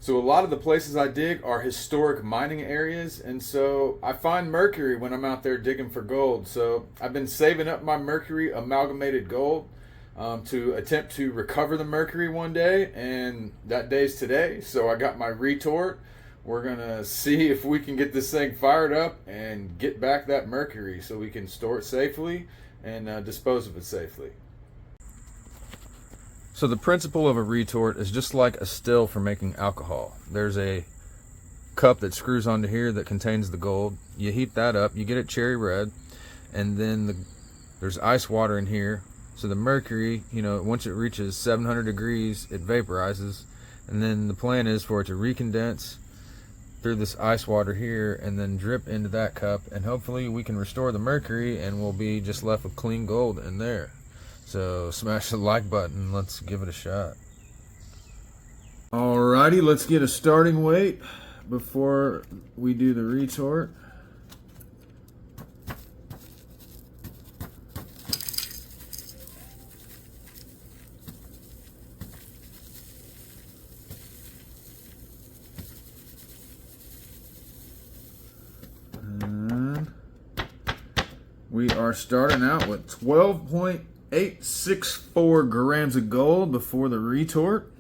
So a lot of the places I dig are historic mining areas, and so I find mercury when I'm out there digging for gold. So I've been saving up my mercury amalgamated gold to attempt to recover the mercury one day, and that day's today. So I got my retort. We're gonna see if we can get this thing fired up and get back that mercury so we can store it safely and dispose of it safely. So the principle of a retort is just like a still for making alcohol. There's a cup that screws onto here that contains the gold. You heat that up, you get it cherry red, and then there's ice water in here. So the mercury, once it reaches 700 degrees, it vaporizes, and then the plan is for it to recondense through this ice water here and then drip into that cup, and hopefully we can restore the mercury and we'll be just left with clean gold in there. So smash the like button, let's give it a shot. Alrighty, let's get a starting weight before we do the retort. And we are starting out with 12.864 grams of gold before the retort.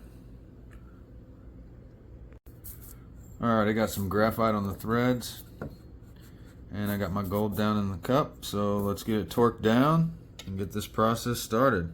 Alright, I got some graphite on the threads, and I got my gold down in the cup, so let's get it torqued down and get this process started.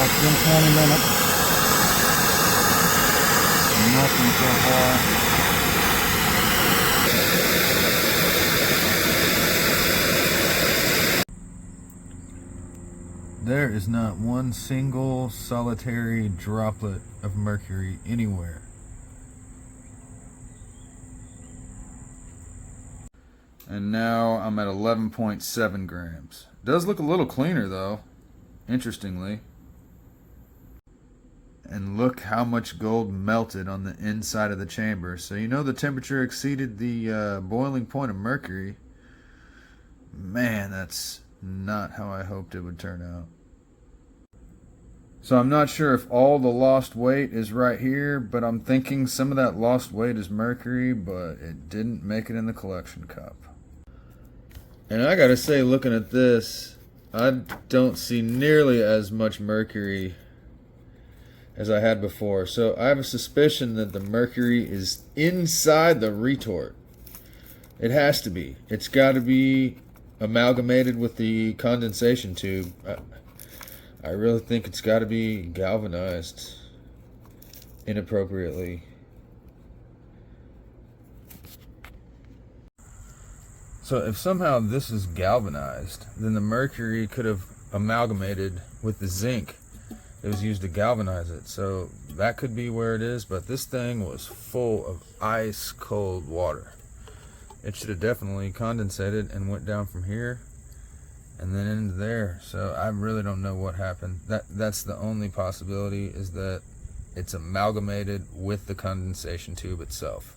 It's been 20 minutes. Nothing so far. There is not one single solitary droplet of mercury anywhere. And now I'm at 11.7 grams. Does look a little cleaner though, interestingly. And look how much gold melted on the inside of the chamber. So the temperature exceeded the boiling point of mercury. Man, that's not how I hoped it would turn out. So I'm not sure if all the lost weight is right here, but I'm thinking some of that lost weight is mercury, but it didn't make it in the collection cup. And I gotta say, looking at this, I don't see nearly as much mercury as I had before. So I have a suspicion that the mercury is inside the retort. It has to be. It's got to be amalgamated with the condensation tube. I really think it's got to be galvanized inappropriately. So if somehow this is galvanized, then the mercury could have amalgamated with the zinc it was used to galvanize it. So that could be where it is, but this thing was full of ice cold water. it should have definitely condensated and went down from here and then into there. So I really don't know what happened. That's the only possibility, is that it's amalgamated with the condensation tube itself.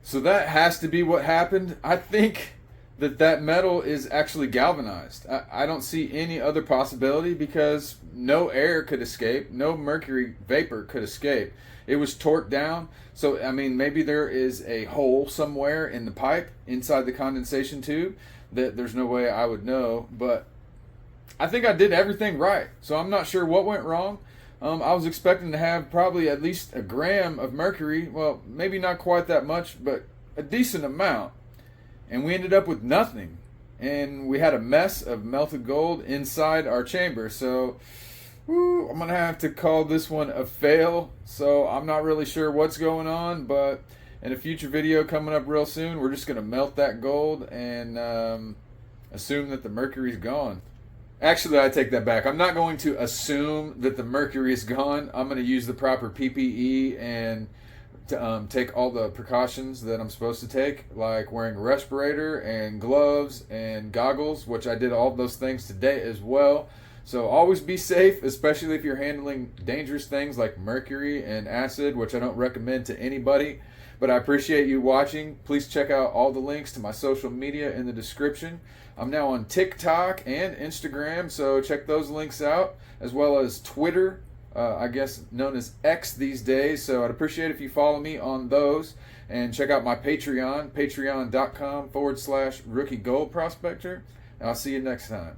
So that has to be what happened. I think that metal is actually galvanized. I don't see any other possibility, because no air could escape, no mercury vapor could escape. It was torqued down. So, I mean, maybe there is a hole somewhere in the pipe inside the condensation tube that there's no way I would know, but I think I did everything right. So I'm not sure what went wrong. I was expecting to have probably at least a gram of mercury. Well, maybe not quite that much, but a decent amount. And we ended up with nothing. And we had a mess of melted gold inside our chamber. So I'm going to have to call this one a fail. So I'm not really sure what's going on, but in a future video coming up real soon, we're just going to melt that gold and assume that the mercury's gone. Actually, I take that back. I'm not going to assume that the mercury is gone. I'm going to use the proper PPE and take all the precautions that I'm supposed to take, like wearing a respirator and gloves and goggles, which I did all of those things today as well. So always be safe, especially if you're handling dangerous things like mercury and acid, which I don't recommend to anybody. But I appreciate you watching. Please check out all the links to my social media in the description. I'm now on TikTok and Instagram, so check those links out, as well as Twitter, I guess known as X these days. So I'd appreciate if you follow me on those, and check out my Patreon, patreon.com/Rookie Gold Prospector. And I'll see you next time.